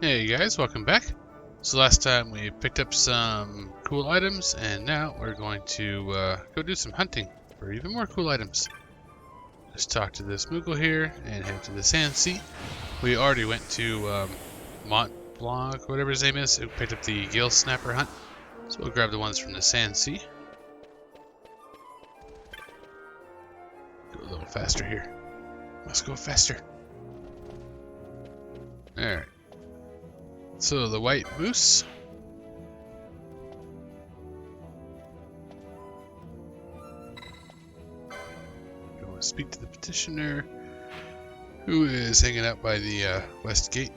Hey guys, welcome back. So last time we picked up some cool items, and now we're going to go do some hunting for even more cool items. Just talk to this Moogle here and head to the Sand Sea. We already went to Mont Blanc, whatever his name is, who picked up the Gill Snapper hunt. So we'll grab the ones from the Sand Sea. Go a little faster here. Let's go faster. Alright. So the white moose. Go and speak to the petitioner, who is hanging out by the west gate.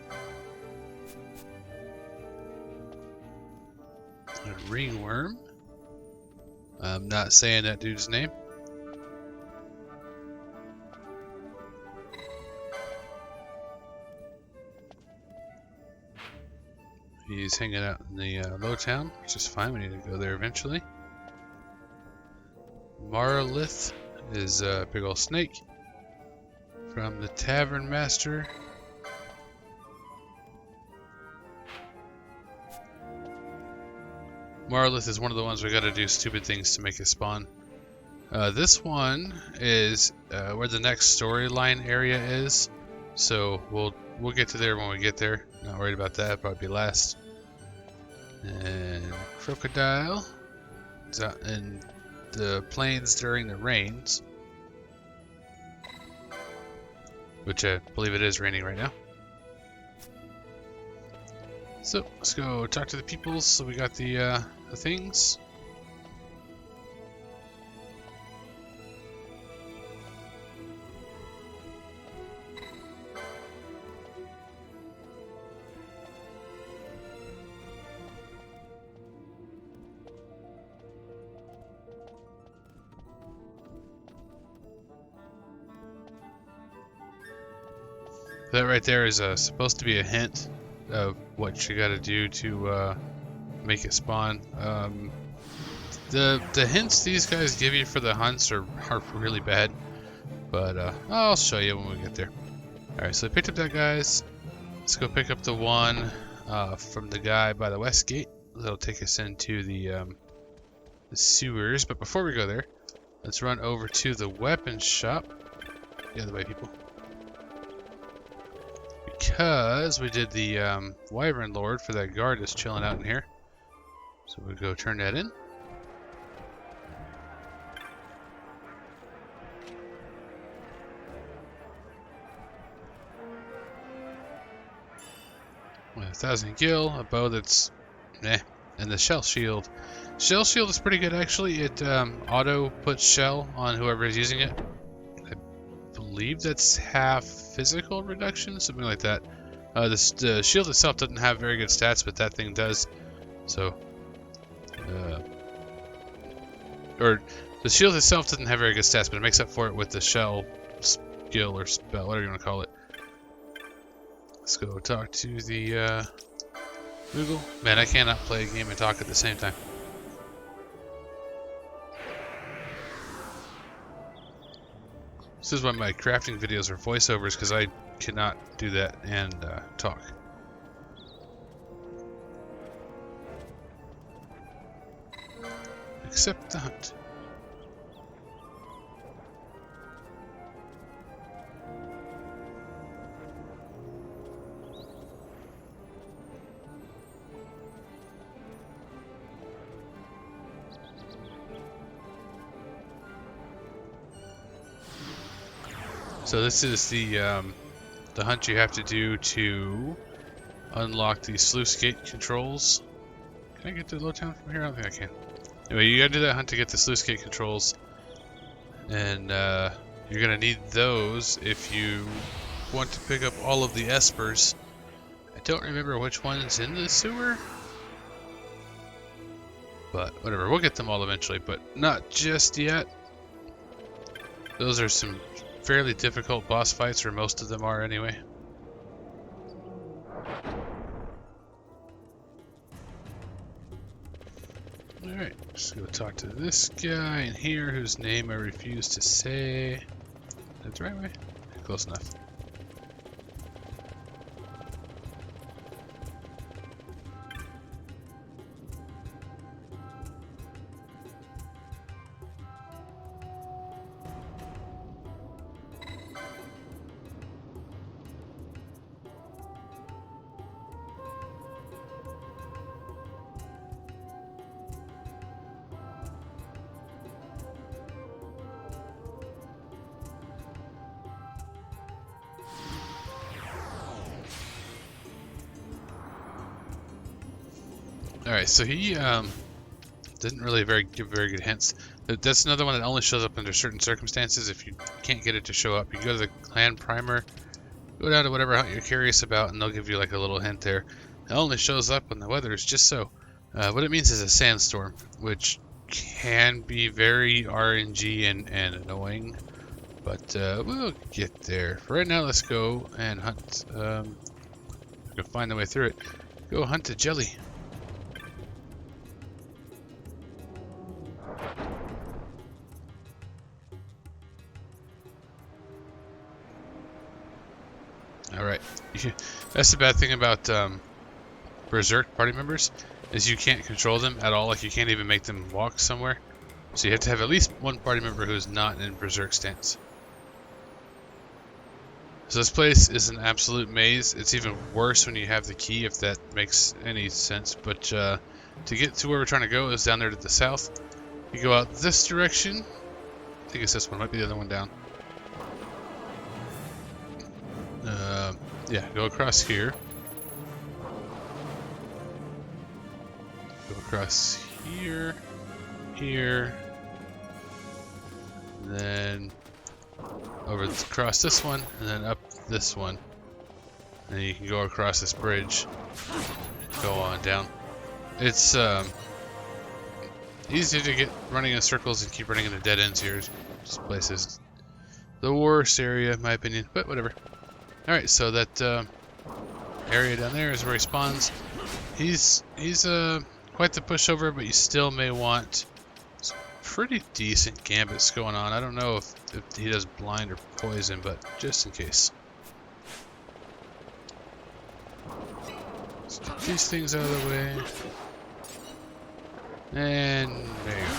A Ring Wyrm. I'm not saying that dude's name. He's hanging out in the low town, which is fine. We need to go there eventually. Marilith is a big old snake from the Tavern Master. Marilith is one of the ones we gotta do stupid things to make it spawn. This one is where the next storyline area is, so we'll get to there when we get there. Not worried about that, probably be last. And crocodile is out in the plains during the rains, which I believe it is raining right now. So let's go talk to the peoples. So we got the things. That right there is supposed to be a hint of what you gotta do to make it spawn. The hints these guys give you for the hunts are really bad, but I'll show you when we get there. Alright, so I picked up that guys. Let's go pick up the one from the guy by the west gate. That'll take us into the sewers, but before we go there, let's run over to the weapons shop. The other way, people. Because we did the Wyvern Lord for that guard that's chilling out in here. So we'll go turn that in. With 1,000 gil, a bow that's meh, and the shell shield. Shell shield is pretty good actually. It auto puts shell on whoever is using it. I believe that's half physical reduction, something like that. The shield itself doesn't have very good stats, but that thing does. So, or the shield itself doesn't have very good stats, but it makes up for it with the shell skill or spell, whatever you want to call it. Let's go talk to the Google. Man, I cannot play a game and talk at the same time. This is why my crafting videos are voiceovers, because I cannot do that and talk. Except the hunt. So this is the hunt you have to do to unlock the sluice gate controls. Can I get to Lowtown from here? I don't think I can. Anyway, you gotta do that hunt to get the sluice gate controls, and you're gonna need those if you want to pick up all of the espers. I don't remember which one's in the sewer, but whatever, we'll get them all eventually, but not just yet. Those are some fairly difficult boss fights, or most of them are anyway. Alright, let's go talk to this guy in here whose name I refuse to say. That's the right way? Close enough. Alright, so he didn't really give very good hints. That's another one that only shows up under certain circumstances. If you can't get it to show up, you go to the clan primer, go down to whatever hunt you're curious about, and they'll give you like a little hint there. It only shows up when the weather is just so. What it means is a sandstorm, which can be very RNG and annoying, but we'll get there. For right now, let's go and hunt. We're gonna find a way through it. Go hunt a jelly. Alright, that's the bad thing about Berserk party members, is you can't control them at all. Like, you can't even make them walk somewhere. So you have to have at least one party member who's not in Berserk stance. So this place is an absolute maze. It's even worse when you have the key, if that makes any sense. But to get to where we're trying to go is down there to the south. You go out this direction. I think it's this one, might be the other one down. Yeah, go across here. Go across here, here, then over across this one, and then up this one. And you can go across this bridge, go on down. It's easy to get running in circles and keep running into dead ends here. This place is the worst area, in my opinion, but whatever. Alright, so that area down there is where he spawns. He's quite the pushover, but you still may want some pretty decent gambits going on. I don't know if he does blind or poison, but just in case. Let's get these things out of the way. And there you go.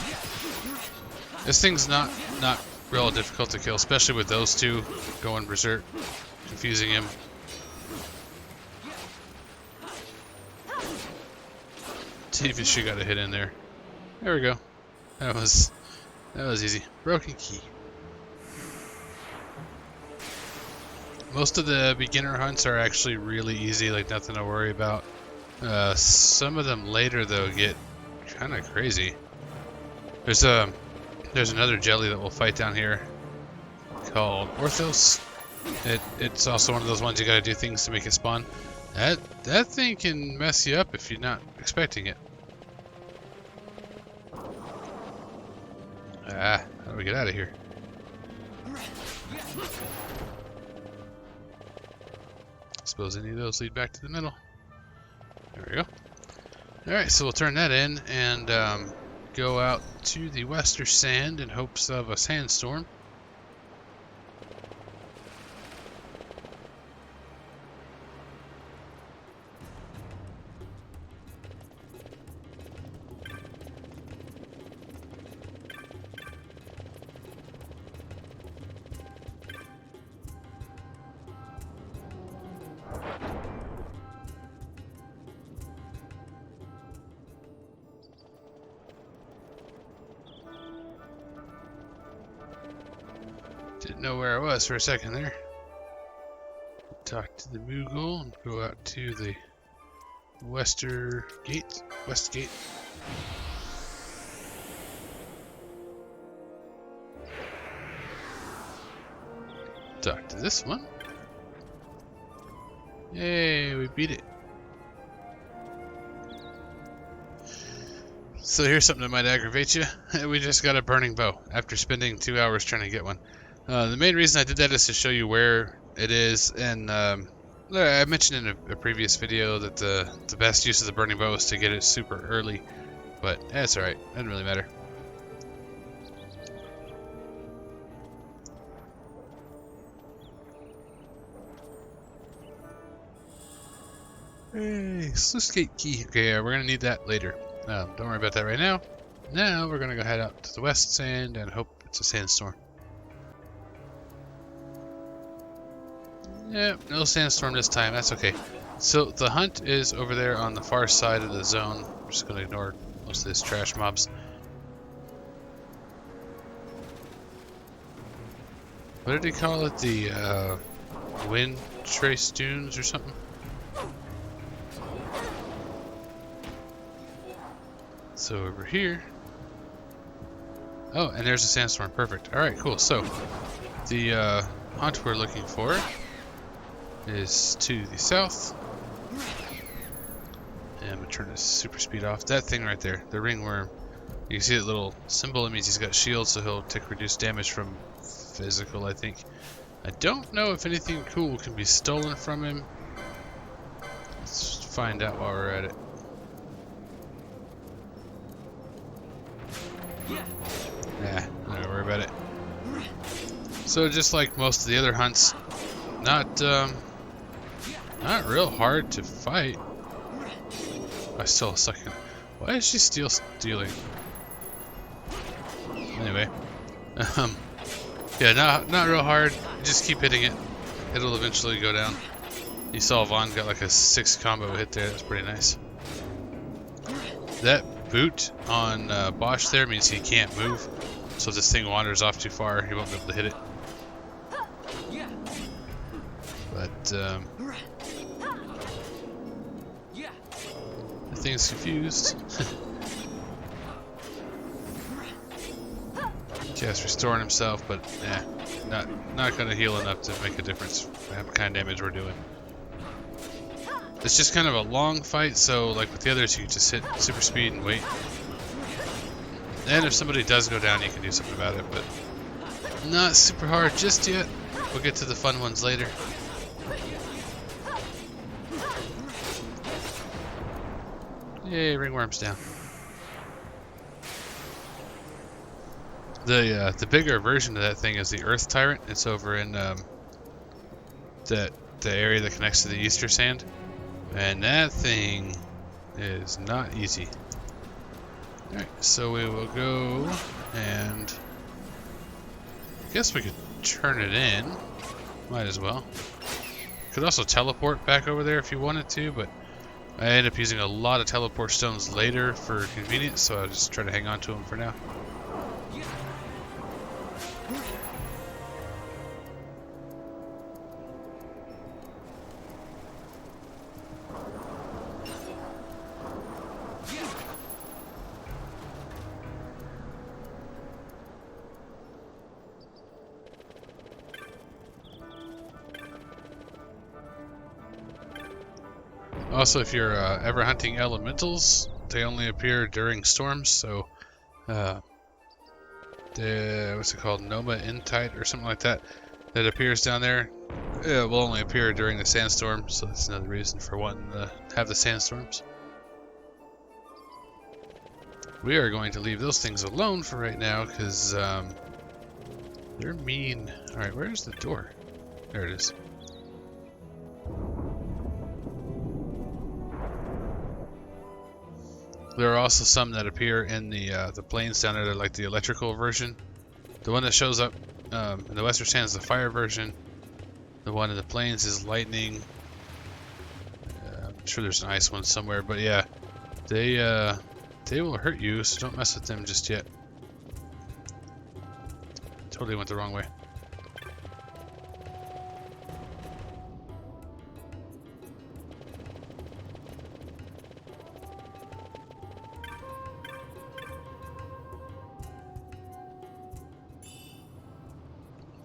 This thing's not real difficult to kill, especially with those two going berserk, confusing him. See if she got a hit in there. There we go. That was easy. Broken key. Most of the beginner hunts are actually really easy, like nothing to worry about. Some of them later though get kind of crazy. There's another jelly that we'll fight down here called Orthros. It's also one of those ones you gotta do things to make it spawn. That thing can mess you up if you're not expecting it. How do we get out of here? I suppose any of those lead back to the middle. There we go. Alright, so we'll turn that in and go out to the Western Sand in hopes of a sandstorm. Didn't know where I was for a second there. Talk to the Moogle and go out to the West Gate. Talk to this one. Yay, we beat it. So here's something that might aggravate you. We just got a burning bow after spending 2 hours trying to get one. The main reason I did that is to show you where it is, and I mentioned in a previous video that the best use of the burning bow is to get it super early, but that's alright, doesn't really matter. Hey, sluice gate key. Okay, we're gonna need that later. Don't worry about that right now. Now we're gonna go head out to the West Sand and hope it's a sandstorm. Yep, no sandstorm this time, that's okay. So the hunt is over there on the far side of the zone. I'm just going to ignore most of these trash mobs. What did he call it? The wind trace dunes or something? So over here. Oh, and there's a sandstorm. Perfect. Alright, cool. So, the hunt we're looking for is to the south. And I'm going to turn this super speed off. That thing right there, the Ring Wyrm. You can see that little symbol. It means he's got shield, so he'll take reduced damage from physical, I think. I don't know if anything cool can be stolen from him. Let's find out while we're at it. Nah, don't worry about it. So just like most of the other hunts, not real hard to fight. I still suck. Why is she still stealing? Anyway, yeah, not real hard. Just keep hitting it. It'll eventually go down. You saw Vaughn got like a 6 combo hit there. That's pretty nice. That boot on Bosch there means he can't move. So if this thing wanders off too far, he won't be able to hit it. But the thing's confused. Cast restoring himself, but not gonna heal enough to make a difference for the kind of damage we're doing. It's just kind of a long fight, so like with the others, you just hit super speed and wait. And if somebody does go down, you can do something about it, but not super hard just yet. We'll get to the fun ones later. Yay, Ring Wyrm's down. The bigger version of that thing is the Earth Tyrant. It's over in the area that connects to the Easter Sand, and that thing is not easy. All right, so we will go and I guess we could turn it in. Might as well. Could also teleport back over there if you wanted to, but I end up using a lot of teleport stones later for convenience, so I'll just try to hang on to them for now. Also, if you're ever hunting elementals, they only appear during storms, so what's it called, Noma Intite or something like that, that appears down there, will only appear during the sandstorm, so that's another reason for wanting to have the sandstorms. We are going to leave those things alone for right now, because they're mean. Alright, where's the door? There it is. There are also some that appear in the plains down there, like the electrical version. The one that shows up in the Western Sands is the fire version. The one in the plains is lightning. I'm sure there's an ice one somewhere, but yeah, they will hurt you, so don't mess with them just yet. Totally went the wrong way.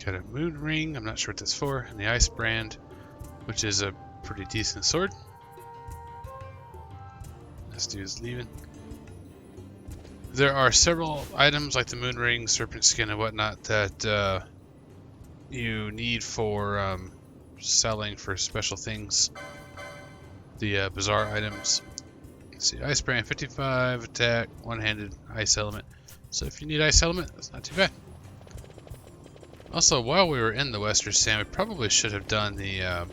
Got a moon ring, I'm not sure what that's for, and the ice brand, which is a pretty decent sword. This dude's leaving. There are several items like the moon ring, serpent skin, and whatnot that you need for selling for special things. The bizarre items. Let's see, ice brand 55, attack, one-handed, ice element. So if you need ice element, that's not too bad. Also, while we were in the Western Sand, we probably should have done the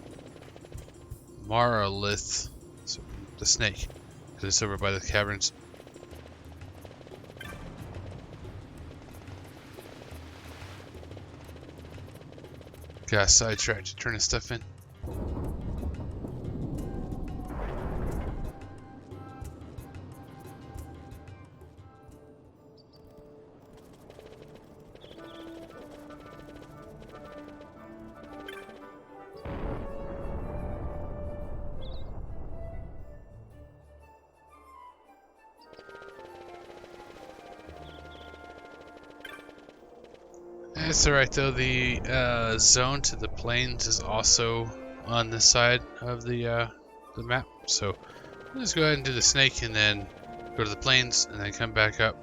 Marilith, the snake, because it's over by the caverns. Got sidetracked turning stuff in. It's alright though, the zone to the plains is also on this side of the map, so let's go ahead and do the snake and then go to the plains and then come back up.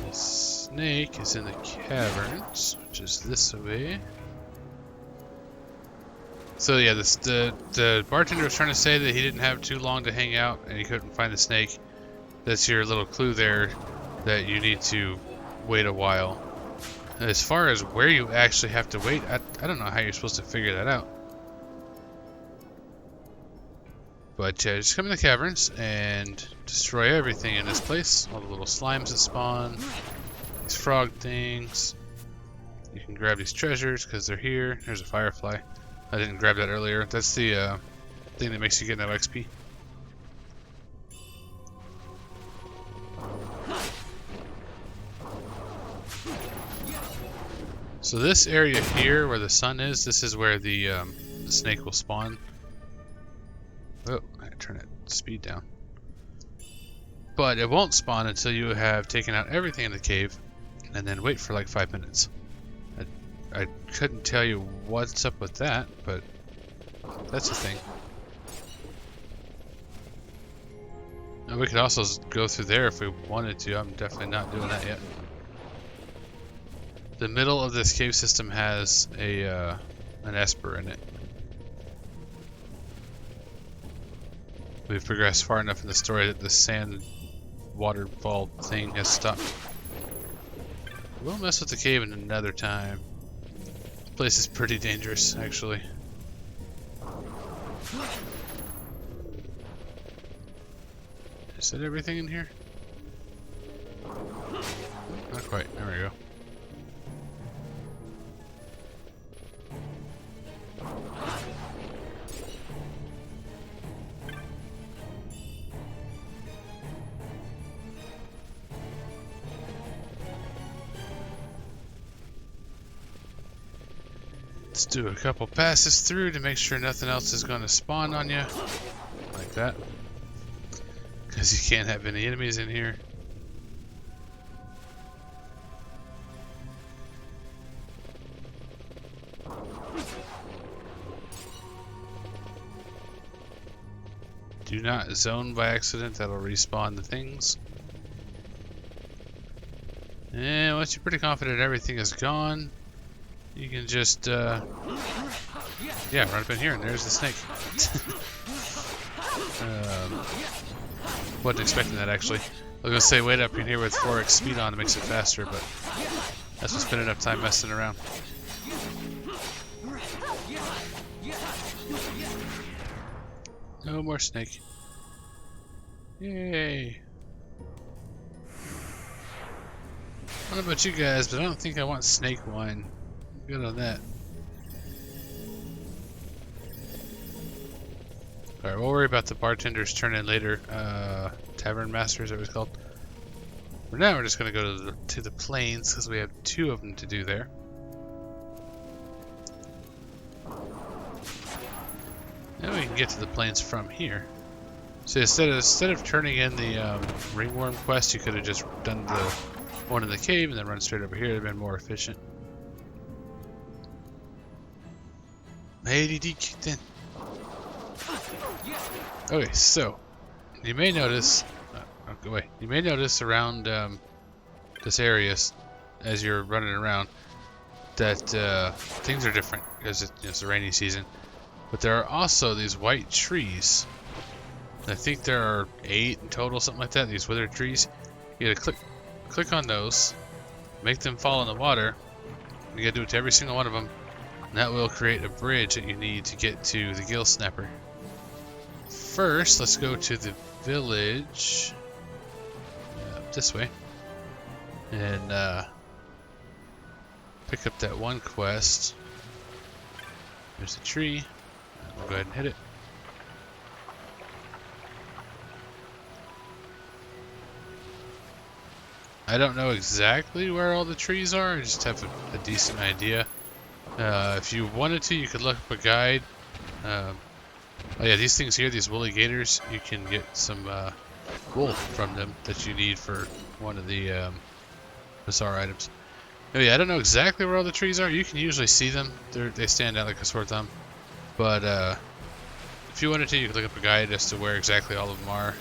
The snake is in the caverns, which is this way. So yeah, the bartender was trying to say that he didn't have too long to hang out and he couldn't find the snake. That's your little clue there that you need to wait a while. And as far as where you actually have to wait, I don't know how you're supposed to figure that out. But just come in the caverns and destroy everything in this place. All the little slimes that spawn, these frog things. You can grab these treasures because they're here. There's a firefly. I didn't grab that earlier. That's the thing that makes you get no XP. So this area here where the sun is, this is where the snake will spawn. Oh, I turn that speed down. But it won't spawn until you have taken out everything in the cave and then wait for like 5 minutes. I couldn't tell you what's up with that, but that's a thing. And we could also go through there if we wanted to. I'm definitely not doing that yet. The middle of this cave system has a an esper in it. We've progressed far enough in the story that the sand waterfall thing has stopped. We'll mess with the cave in another time. This place is pretty dangerous, actually. Is that everything in here? Not quite. There we go. Let's do a couple passes through to make sure nothing else is going to spawn on you. Like that. Because you can't have any enemies in here. Do not zone by accident, that'll respawn the things. And once you're pretty confident everything is gone, you can just, yeah, run up in here and there's the snake. Wasn't expecting that actually. I was gonna say wait up in here with 4x speed on to makes it faster, but that's what's spending enough time messing around. No more snake. Yay. I don't know about you guys, but I don't think I want snake wine. Good on that. Alright, we'll worry about the bartender's turn in later. Tavern Master, is that what it's called? For now, we're just going to go to the plains because we have 2 of them to do there. Now we can get to the plains from here. So instead of turning in the Ring Wyrm quest, you could have just done the one in the cave and then run straight over here. It would have been more efficient. ADD kicked in. Okay, so you may notice. You may notice around this area as you're running around that things are different because it's the rainy season. But there are also these white trees. I think there are 8 in total, something like that. These withered trees. You gotta click on those, make them fall in the water. You gotta do it to every single one of them. And that will create a bridge that you need to get to the Gill Snapper. First, let's go to the village. This way. And pick up that one quest. There's the tree. We'll go ahead and hit it. I don't know exactly where all the trees are. I just have a decent idea. If you wanted to, you could look up a guide. Oh yeah, these things here, these woolly gators, you can get some wool from them that you need for one of the bizarre items. Oh yeah, I don't know exactly where all the trees are. You can usually see them. They stand out like a sore thumb. But if you wanted to, you could look up a guide as to where exactly all of them are.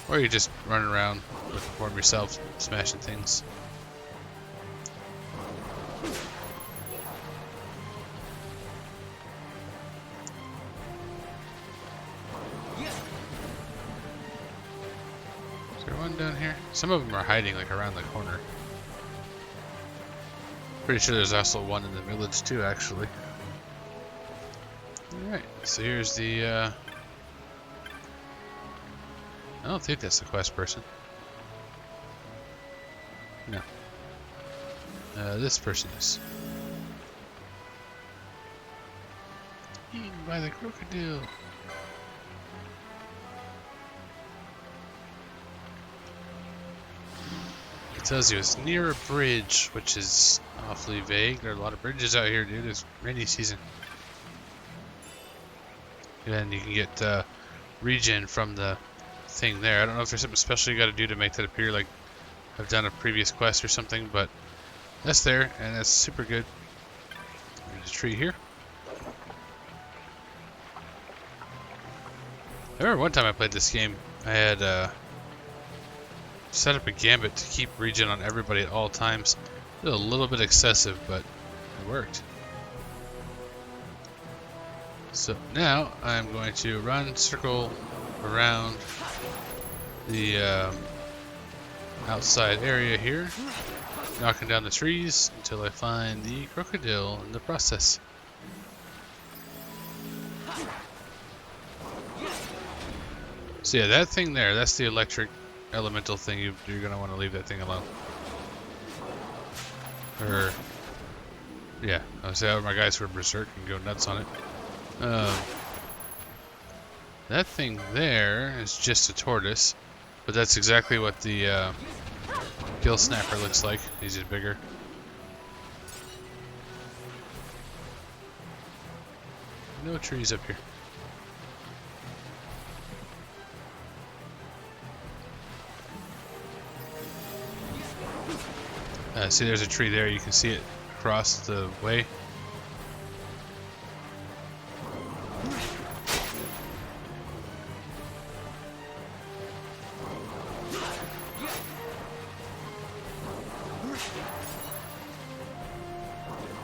Or you just run around looking for them yourself, smashing things. Is there one down here? Some of them are hiding like around the corner. Pretty sure there's also one in the village too, actually. Alright, so here's the, I don't think that's the quest person. No. This person is. Eaten by the crocodile. It tells you it's near a bridge, which is awfully vague. There are a lot of bridges out here, dude. It's rainy season. And you can get regen from the thing there. I don't know if there's something special you got to do to make that appear like I've done a previous quest or something, but that's there, and that's super good. There's a tree here. I remember one time I played this game, I had set up a gambit to keep regen on everybody at all times. It was a little bit excessive, but it worked. So now I'm going to run, circle around the outside area here, knocking down the trees until I find the crocodile in the process. So yeah, that thing there, that's the electric elemental thing. You're going to want to leave that thing alone. Or, yeah, I'll say my guys who are berserk and go nuts on it. That thing there is just a tortoise, but that's exactly what the Gill Snapper looks like. He's just bigger. No trees up here. See, there's a tree there. You can see it across the way.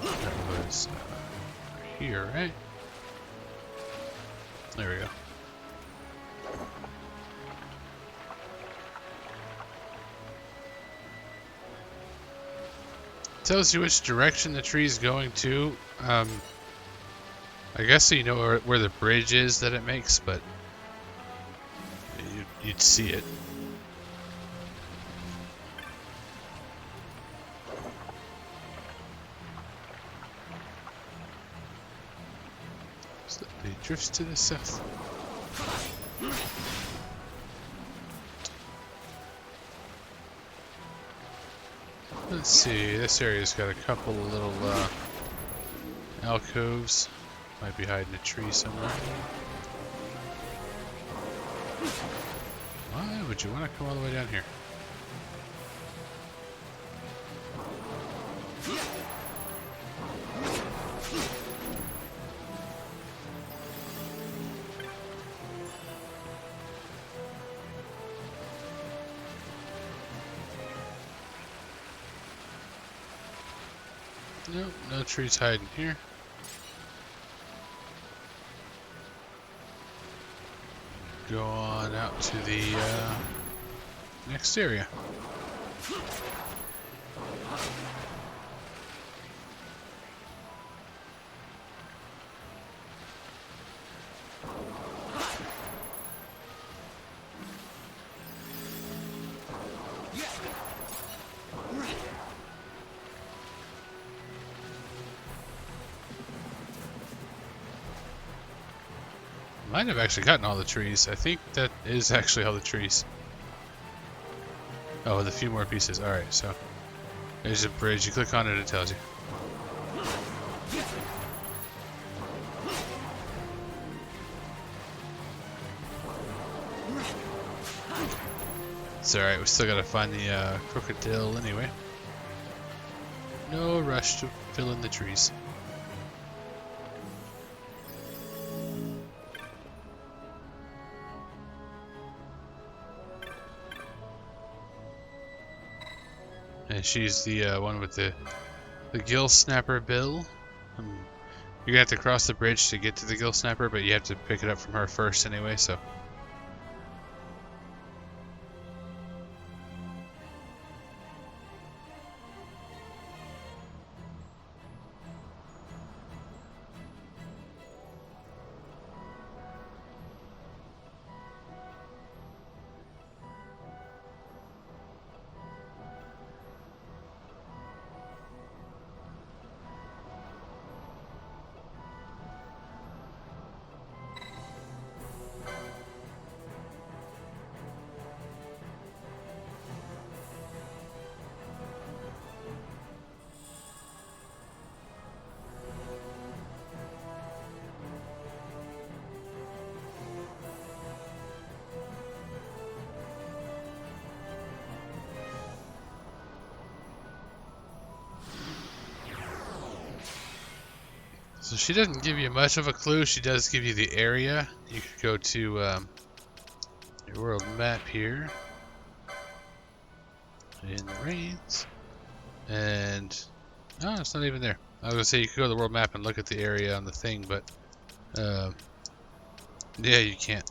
That was here, right? There we go. Tells you which direction the tree is going to. I guess so you know where the bridge is that it makes, but you'd see it. So it drifts to the south. Let's see, this area's got a couple of little alcoves. Might be hiding a tree somewhere. Why would you want to come all the way down here? Nope, no trees hiding here. Go on out to the next area. Might have actually gotten all the trees. I think that is actually all the trees. Oh, with a few more pieces. Alright, so there's a bridge. You click on it, it tells you. It's alright, we still gotta find the crocodile anyway. No rush to fill in the trees. And she's the one with the Gill Snapper bill. You're gonna have to cross the bridge to get to the Gill Snapper, but you have to pick it up from her first anyway, so. So she doesn't give you much of a clue. She does give you the area. You could go to your world map here in the reins, and oh, it's not even there. I was gonna say you could go to the world map and look at the area on the thing, but yeah, you can't.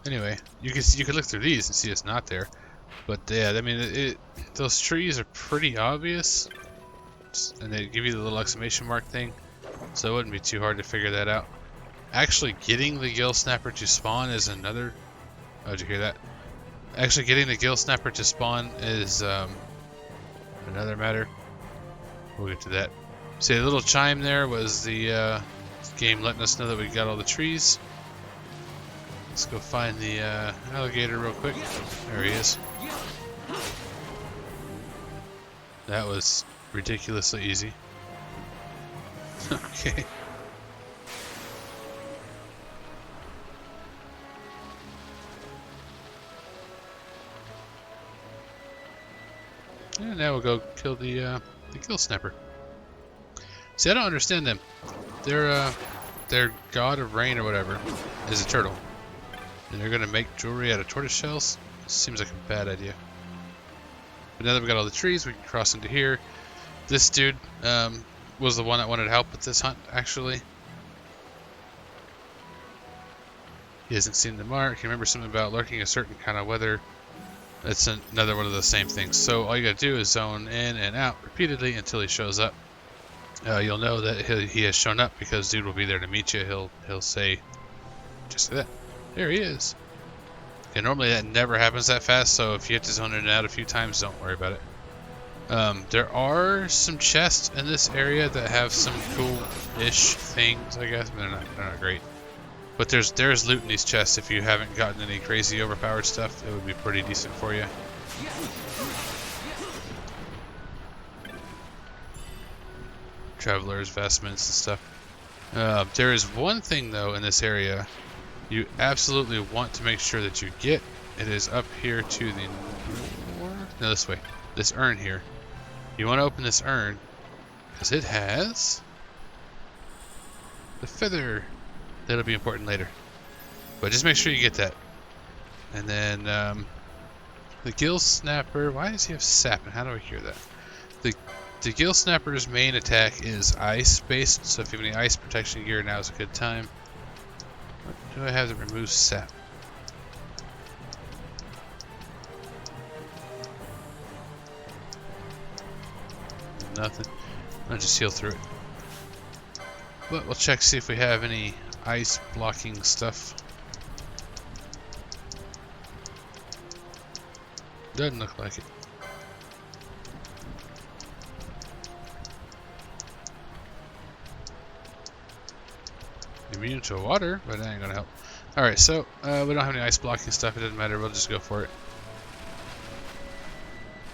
Anyway, you could look through these and see it's not there. But yeah, I mean, those trees are pretty obvious, and they give you the little exclamation mark thing. So it wouldn't be too hard to figure that out. Actually getting the Gill Snapper to spawn is another... Oh, did you hear that? Actually getting the Gill Snapper to spawn is another matter. We'll get to that. See, the little chime there was the game letting us know that we got all the trees. Let's go find the alligator real quick. There he is. That was ridiculously easy. Okay. And now we'll go kill the Gill Snapper. See, I don't understand them. Their god of rain or whatever is a turtle, and they're gonna make jewelry out of tortoise shells. Seems like a bad idea. But now that we got all the trees, we can cross into here. This dude was the one that wanted help with this hunt, actually. He hasn't seen the mark. He remembers something about lurking a certain kind of weather. It's another one of the same things. So all you gotta do is zone in and out repeatedly until he shows up. You'll know that he has shown up because dude will be there to meet you. He'll say, just like that. There he is. And normally that never happens that fast, so if you have to zone in and out a few times, don't worry about it. There are some chests in this area that have some cool-ish things, I guess. They're not great. But there's loot in these chests. If you haven't gotten any crazy overpowered stuff, it would be pretty decent for you. Traveler's vestments and stuff. There is one thing, though, in this area you absolutely want to make sure that you get. It is up here to the north. No, this way. This urn here. You want to open this urn because it has the feather. That'll be important later. But just make sure you get that. And then the Gill Snapper. Why does he have sap? And how do I hear that? The Gill Snapper's main attack is ice based. So if you have any ice protection gear, now is a good time. What do I have that removes sap? Nothing. I'll just heal through it. But we'll check, see if we have any ice blocking stuff. Doesn't look like it. Immune to water, but that ain't gonna help. Alright, so we don't have any ice blocking stuff. It doesn't matter. We'll just go for it.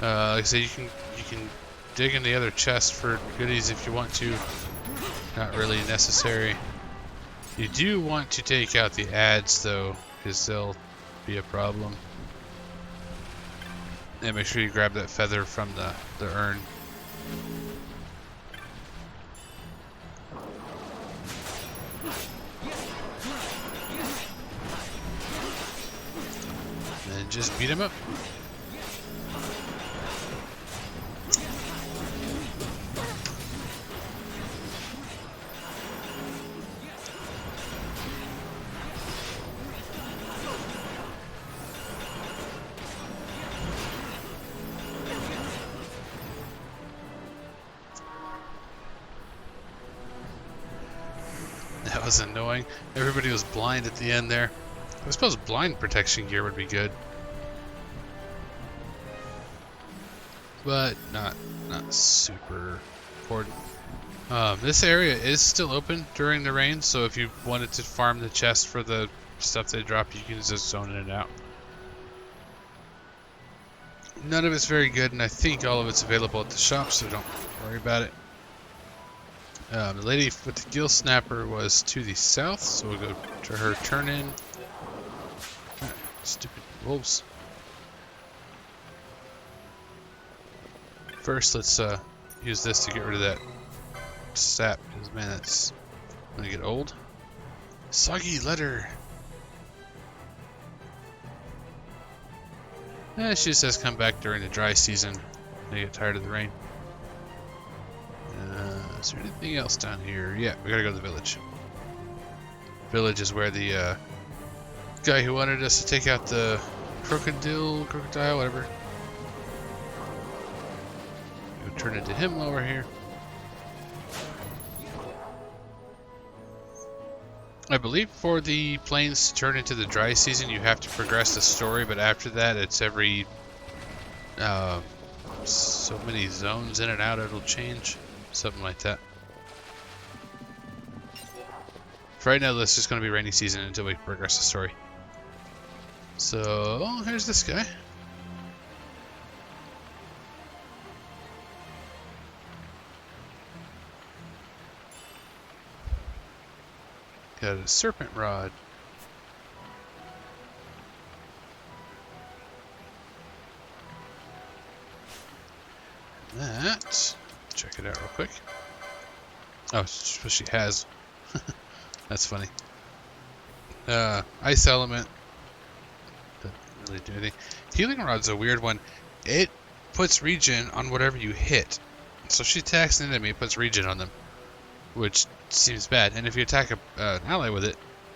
Like I said, you can dig in the other chest for goodies if you want to. Not really necessary. You do want to take out the ads though, because they'll be a problem. And make sure you grab that feather from the urn. And just beat him up. That was annoying. Everybody was blind at the end there. I suppose blind protection gear would be good. But not super important. This area is still open during the rain, so if you wanted to farm the chest for the stuff they drop, you can just zone in and out. None of it's very good, and I think all of it's available at the shop, so don't worry about it. The lady with the Gill Snapper was to the south, so we'll go to her turn in. Stupid wolves. First, let's use this to get rid of that sap, because man, that's gonna get old. Soggy letter. She just says come back during the dry season. They get tired of the rain. Is there anything else down here? Yeah, we gotta go to the village. Village is where the guy who wanted us to take out the crocodile, whatever. We'll turn into him while we're here. I believe for the plains to turn into the dry season, you have to progress the story, but after that, it's every so many zones in and out, it'll change. Something like that. For right now, this is just going to be rainy season until we progress the story. So, here's this guy. Got a serpent rod. That. Check it out real quick. Oh, it's what she has. That's funny. Ice element. Doesn't really do anything. Healing rod's a weird one. It puts regen on whatever you hit. So she attacks an enemy, it puts regen on them, which seems bad. And if you attack an ally with it,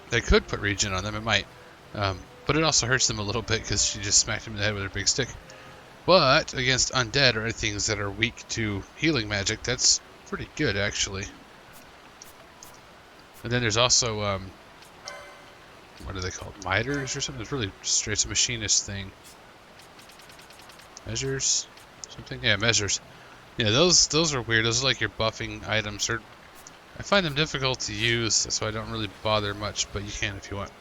they could put regen on them. It might, but it also hurts them a little bit because she just smacked him in the head with her big stick. But against undead or things that are weak to healing magic, that's pretty good actually. And then there's also what are they called? Miters or something? It's really straight. It's a machinist thing. Measures? Something? Yeah, measures. Yeah, those are weird. Those are like your buffing items. I find them difficult to use, so I don't really bother much, but you can if you want.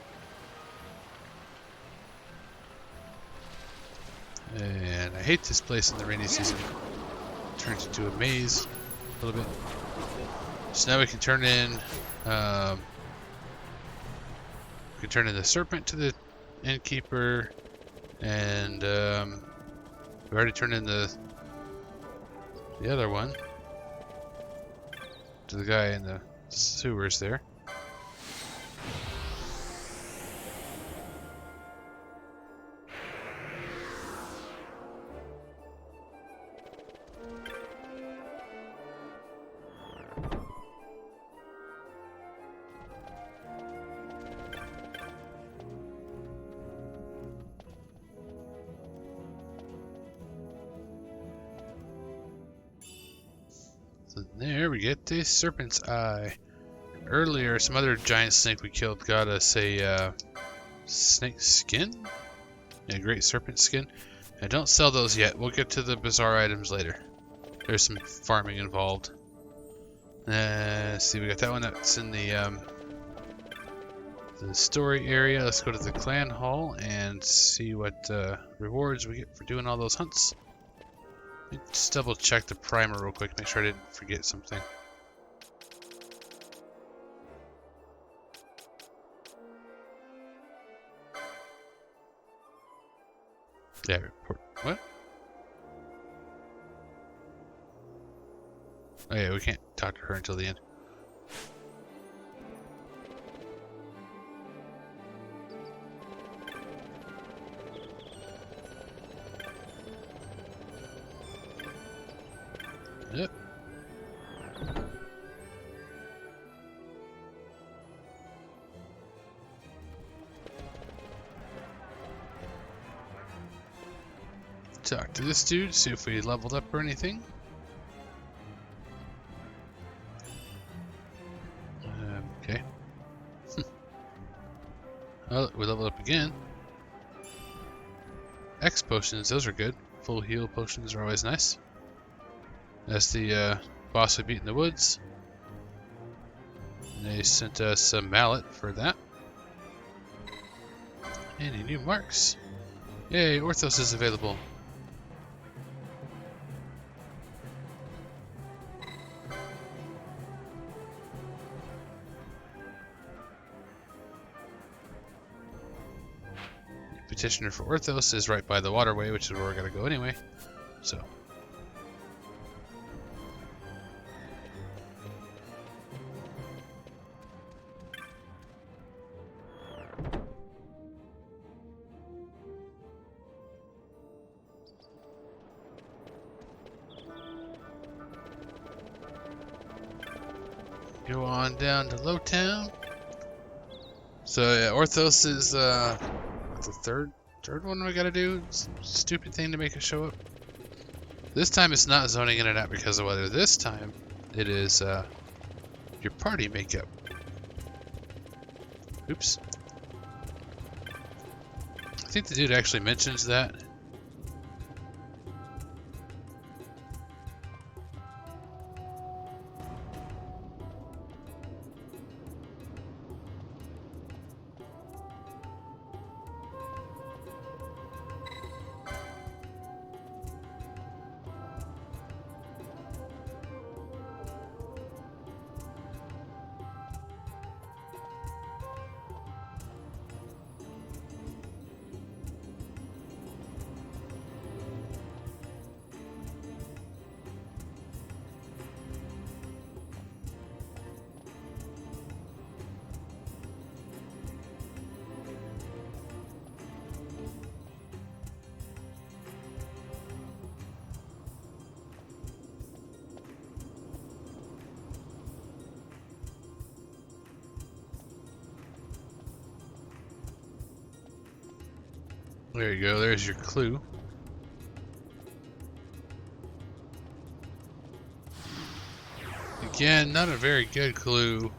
And I hate this place in the rainy season. It turns into a maze a little bit. So now we can turn in we can turn in the serpent to the innkeeper, and we already turned in the other one to the guy in the sewers there. So there we get the serpent's eye. Earlier, some other giant snake we killed got us a snake skin? Yeah, great serpent skin. I don't sell those yet. We'll get to the bizarre items later. There's some farming involved. Let's see, we got that one that's in the story area. Let's go to the clan hall and see what rewards we get for doing all those hunts. Let me just double check the primer real quick, make sure I didn't forget something. Yeah, report. What? Oh yeah, we can't talk to her until the end. Yep. Talk to this dude, see if we leveled up or anything. Okay. Oh, we leveled up again. X potions, those are good. Full heal potions are always nice. That's the boss we beat in the woods. And they sent us a mallet for that. Any new marks? Yay, Orthros is available. Petitioner for Orthros is right by the waterway, which is where we're gonna go anyway. So. Go on down to Lowtown. So yeah, Orthros is the third one we gotta do. Stupid thing to make it show up. This time it's not zoning in and out because of weather. This time it is your party makeup. Oops. I think the dude actually mentions that. There you go, there's your clue. Again, not a very good clue.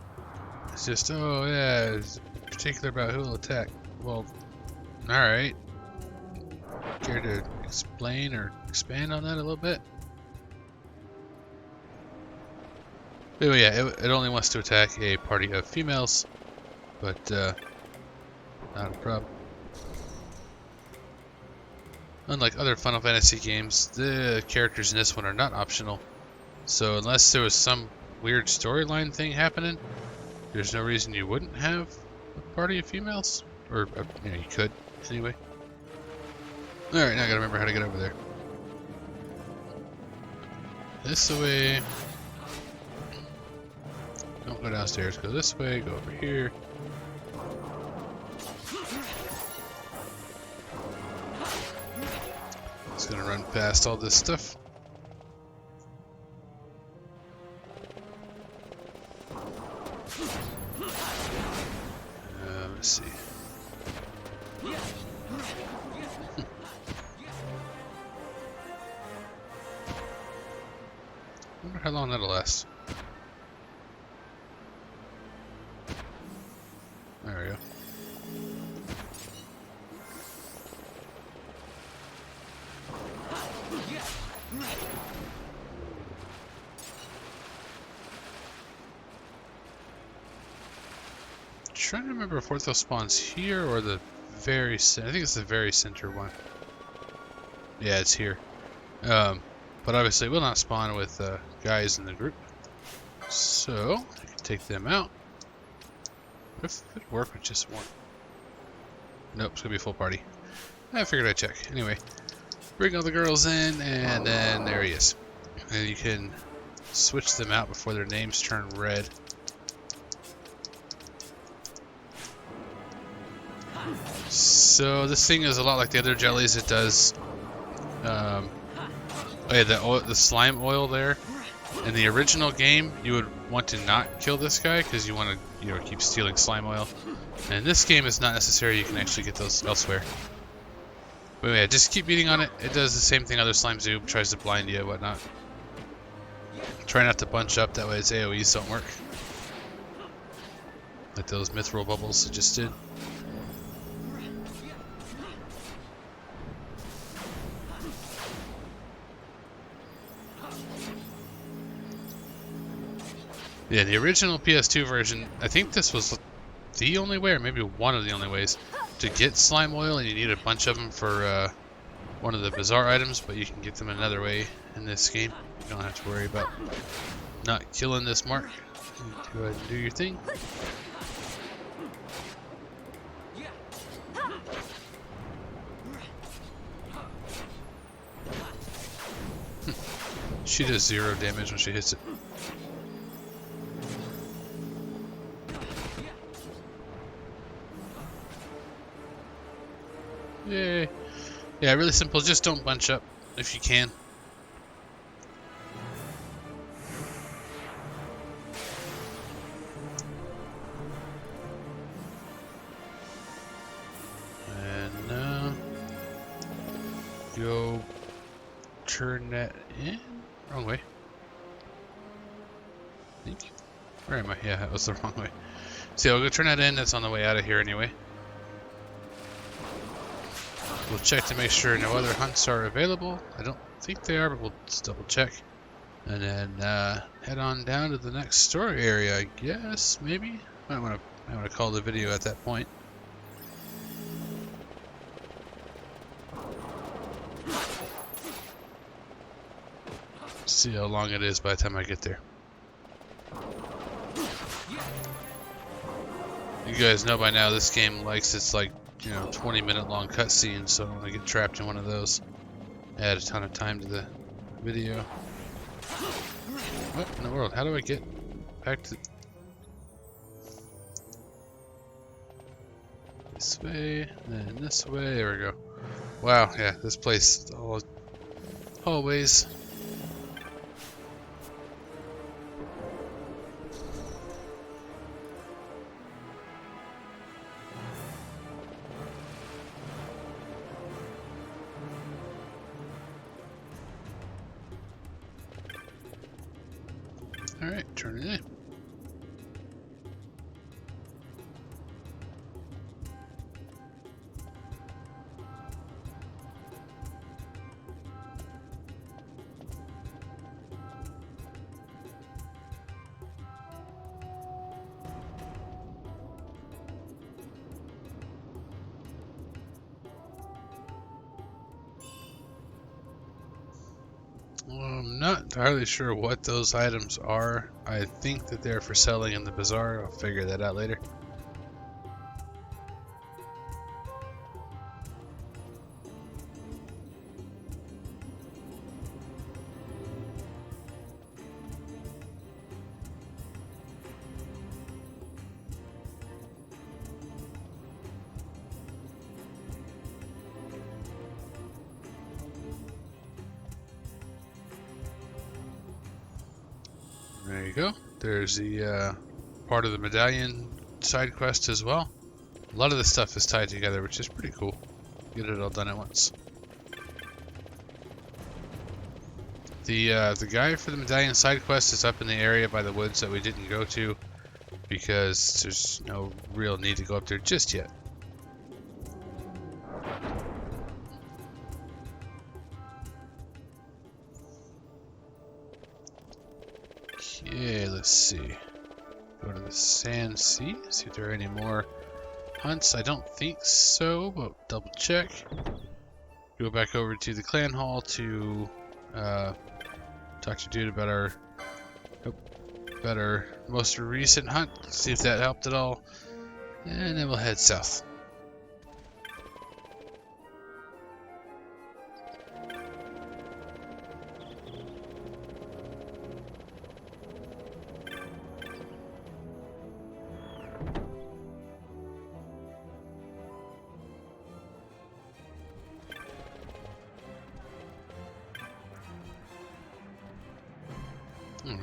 It's just, oh yeah, it's particular about who will attack. Well, alright. Care to explain or expand on that a little bit? But yeah, it only wants to attack a party of females, but not a problem. Unlike other Final Fantasy games, the characters in this one are not optional. So unless there was some weird storyline thing happening, there's no reason you wouldn't have a party of females. Or, you know, you could, anyway. Alright, now I gotta remember how to get over there. This way. Don't go downstairs, go this way, go over here. Just gonna run past all this stuff. Let's see. Wonder how long that'll last. There we go. Trying to remember if Orthros spawns here or the very center. I think it's the very center one. Yeah, it's here. But obviously it will not spawn with guys in the group. So I can take them out. What if it would work with just one? Nope, it's gonna be a full party. I figured I'd check. Anyway, bring all the girls in, and then there he is. And you can switch them out before their names turn red. So this thing is a lot like the other jellies. It does, oh yeah, the slime oil there. In the original game, you would want to not kill this guy because you want to, keep stealing slime oil. And in this game, it's not necessary. You can actually get those elsewhere. But yeah, just keep beating on it. It does the same thing other slimes do. Tries to blind you and whatnot. Try not to bunch up. That way its AoEs don't work. Like those mithril bubbles it just did. Yeah, the original PS2 version, I think this was the only way, or maybe one of the only ways, to get slime oil, and you need a bunch of them for one of the bizarre items, but you can get them another way in this game. You don't have to worry about not killing this mark. Go ahead and do your thing. She does 0 damage when she hits it. Yay. Yeah, really simple. Just don't bunch up if you can. And go turn that in. Wrong way. I think. Where am I? Yeah, that was the wrong way. So yeah, we'll go turn that in. That's on the way out of here anyway. We'll check to make sure no other hunts are available. I don't think they are, but we'll just double check. And then head on down to the next story area, I guess, maybe? Might want to call the video at that point. See how long it is by the time I get there. You guys know by now this game likes its 20-minute long cutscenes, so I don't want to get trapped in one of those. Add a ton of time to the video. What in the world? How do I get back to this way and this way? There we go. Wow, yeah, this place, all hallways. Alright, turn it in. I'm not entirely sure what those items are. I think that they're for selling in the bazaar. I'll figure that out later. There you go. There's the part of the medallion side quest as well. A lot of this stuff is tied together, which is pretty cool. Get it all done at once. The guy for the medallion side quest is up in the area by the woods that we didn't go to because there's no real need to go up there just yet. Okay, let's see. Go to the Sand Sea, see if there are any more hunts. I don't think so, but double check. Go back over to the clan hall to talk to dude about our most recent hunt. See if that helped at all, and then we'll head south.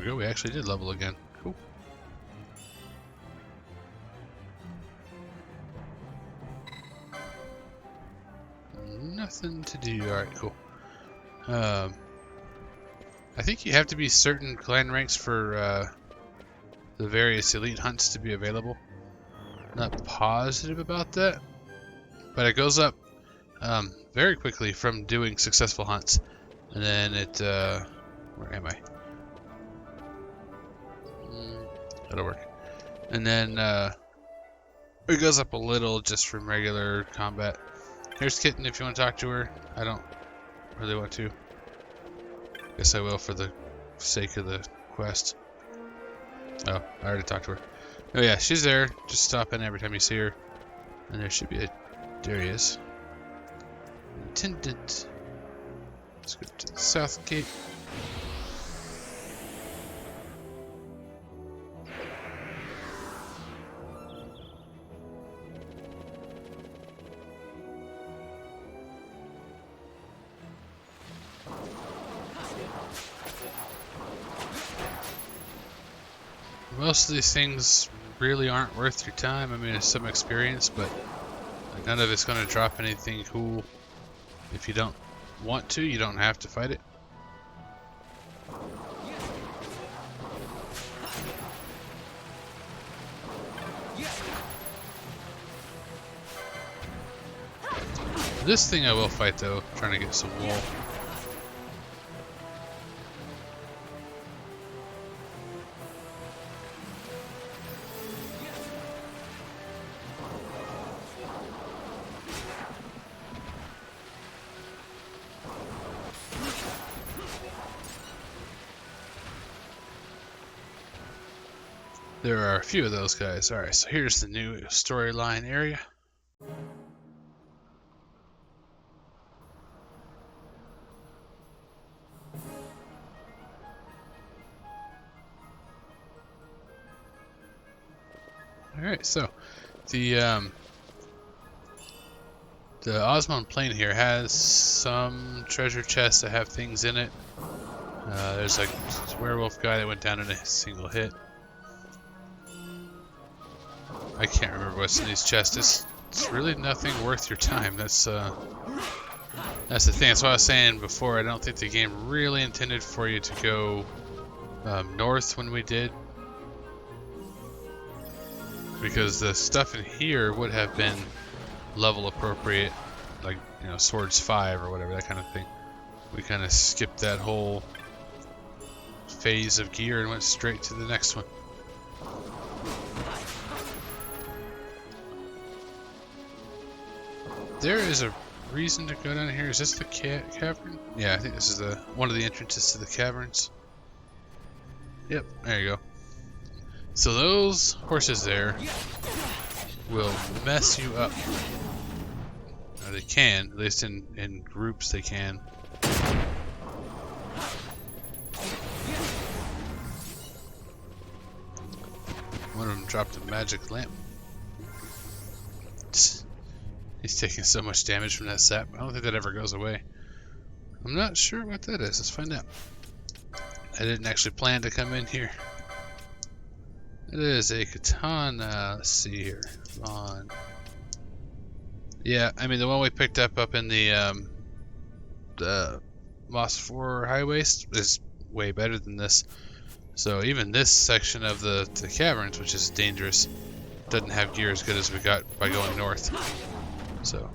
we go, we actually did level again. Cool. Nothing to do. Alright, cool. I think you have to be certain clan ranks for the various elite hunts to be available. Not positive about that, but it goes up very quickly from doing successful hunts. And then it, where am I? That'll work. And then it goes up a little just from regular combat. Here's Kitten if you want to talk to her. I don't really want to. Guess I will for the sake of the quest. Oh, I already talked to her. Oh yeah, she's there. Just stop in every time you see her. And there should be a... There he is. Attendant. Let's go to the south gate. Most of these things really aren't worth your time. I mean, it's some experience, but none of it's going to drop anything cool. If you don't want to, you don't have to fight it. This thing I will fight though, trying to get some wool. There are a few of those guys. Alright, so here's the new storyline area. Alright, so the Osmond Plain here has some treasure chests that have things in it. There's like a werewolf guy that went down in a single hit. I can't remember what's in these chests. It's really nothing worth your time. That's the thing. That's what I was saying before. I don't think the game really intended for you to go north when we did, because the stuff in here would have been level appropriate, like, you know, swords 5 or whatever, that kind of thing. We kind of skipped that whole phase of gear and went straight to the next one. There is a reason to go down here. Is this the cavern? Yeah, I think this is one of the entrances to the caverns. Yep, there you go. So those horses there will mess you up. Or they can, at least in groups they can. One of them dropped a magic lamp. He's taking so much damage from that sap. I don't think that ever goes away. I'm not sure what that is. Let's find out. I didn't actually plan to come in here. It is a katana. Let's see here. Come on. Yeah, I mean the one we picked up in the Moss 4 High Waste is way better than this. So even this section of the caverns, which is dangerous, doesn't have gear as good as we got by going north. So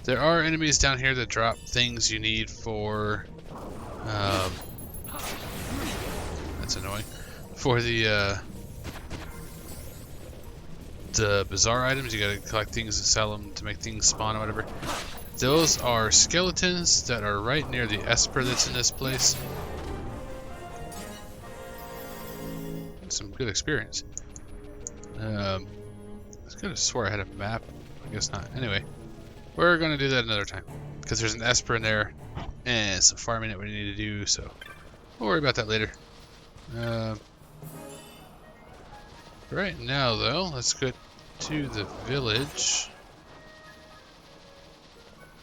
there are enemies down here that drop things you need for that's annoying, for the bazaar items. You gotta collect things and sell them to make things spawn or whatever. Those are skeletons that are right near the Esper that's in this place. Some good experience. I could have swore I had a map. I guess not. Anyway, we're going to do that another time, because there's an Esper in there and some farming that we need to do, so we'll worry about that later. Right now, though, let's go to the village.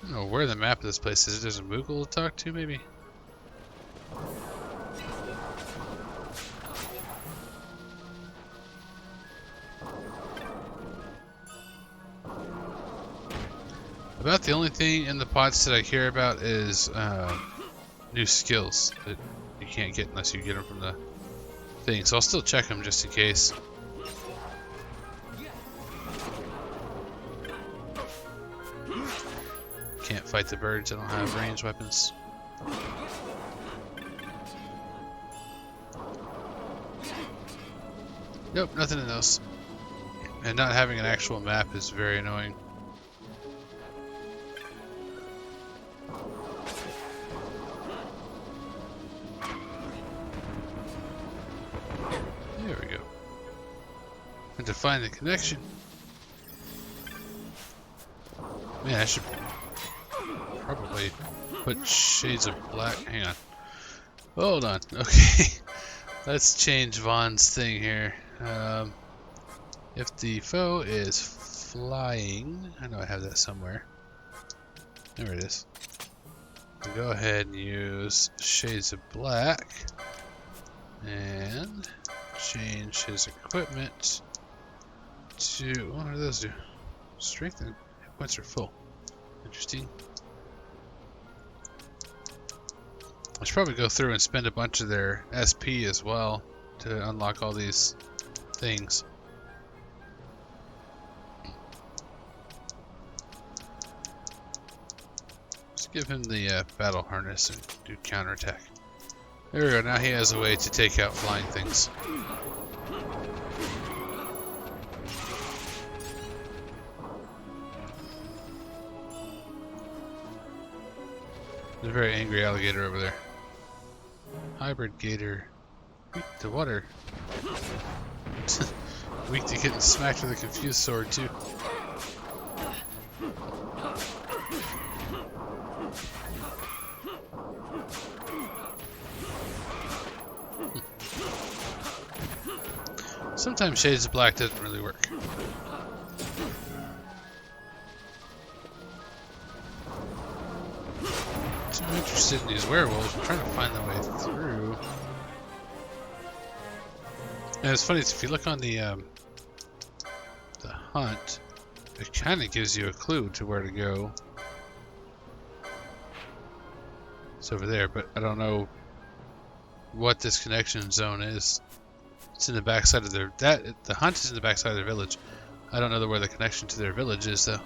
I don't know where the map of this place is. There's a Moogle to talk to, maybe? About the only thing in the pots that I care about is new skills that you can't get unless you get them from the thing. So I'll still check them just in case. Can't fight the birds, I don't have ranged weapons. Nope, nothing in those. And not having an actual map is very annoying. There we go. And to find the connection. Man, I should probably put shades of black. Hang on. Hold on. Okay. Let's change Vaughn's thing here. If the foe is flying, I know I have that somewhere. There it is. I'll go ahead and use shades of black and change his equipment to, what do those do? Strength and hit points are full. Interesting. I should probably go through and spend a bunch of their SP as well to unlock all these things. Just give him the battle harness and do counterattack. There we go, now he has a way to take out flying things. There's a very angry alligator over there. Hybrid gator. Weak to water. Weak to getting smacked with a confused sword too. Sometimes shades of black doesn't really work. I'm interested in these werewolves. I'm trying to find the way through. And it's funny, if you look on the hunt, it kind of gives you a clue to where to go. It's over there, but I don't know what this connection zone is. It's in the backside of their the hunt is in the backside of their village. I don't know where the connection to their village is though.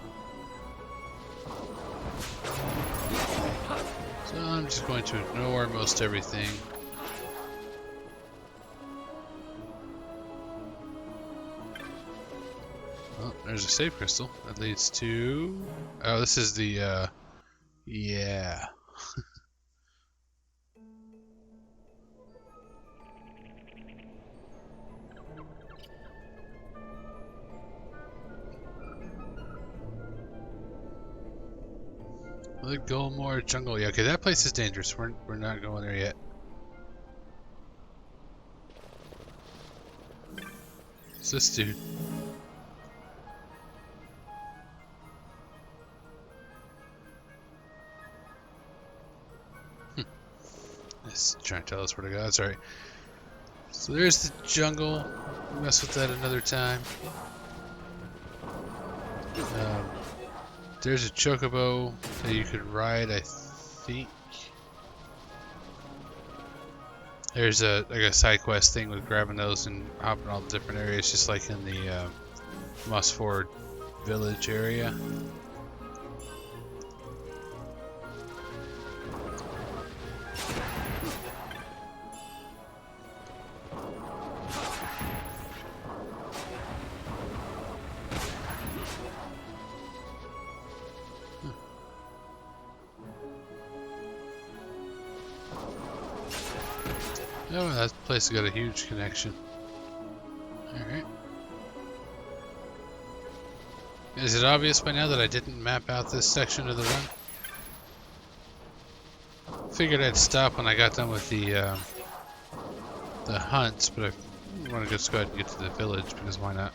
So I'm just going to ignore most everything. Oh, there's a save crystal that leads to. Oh, this is the. Yeah. The Gulmore Jungle. Yeah, okay, that place is dangerous. We're not going there yet. It's this dude. He's trying to tell us where to go. That's alright. So there's the jungle. We'll mess with that another time. There's a chocobo that you could ride, I think. There's like a side quest thing with grabbing those and hopping all the different areas, just like in the Mossford village area. Oh, that place has got a huge connection. Alright. Is it obvious by now that I didn't map out this section of the run? Figured I'd stop when I got done with the hunts, but I want to just go ahead and get to the village, because why not?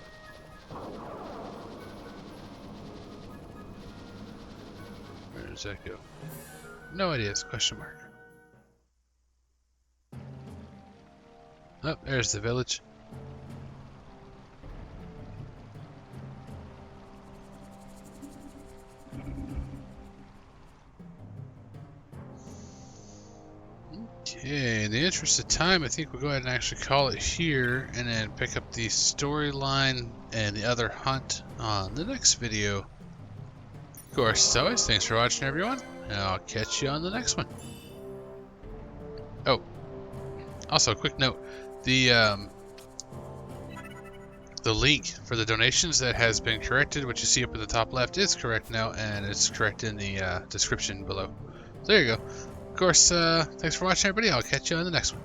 Where does that go? No ideas, question mark. Oh, there's the village. interest of time, I think we'll go ahead and actually call it here, and then pick up the storyline and the other hunt on the next video. Of course, as always, thanks for watching, everyone, and I'll catch you on the next one. Oh, also a quick note, the link for the donations that has been corrected, what you see up at the top left, is correct now, and it's correct in the description below. So there you go. Of course, thanks for watching, everybody. I'll catch you on the next one.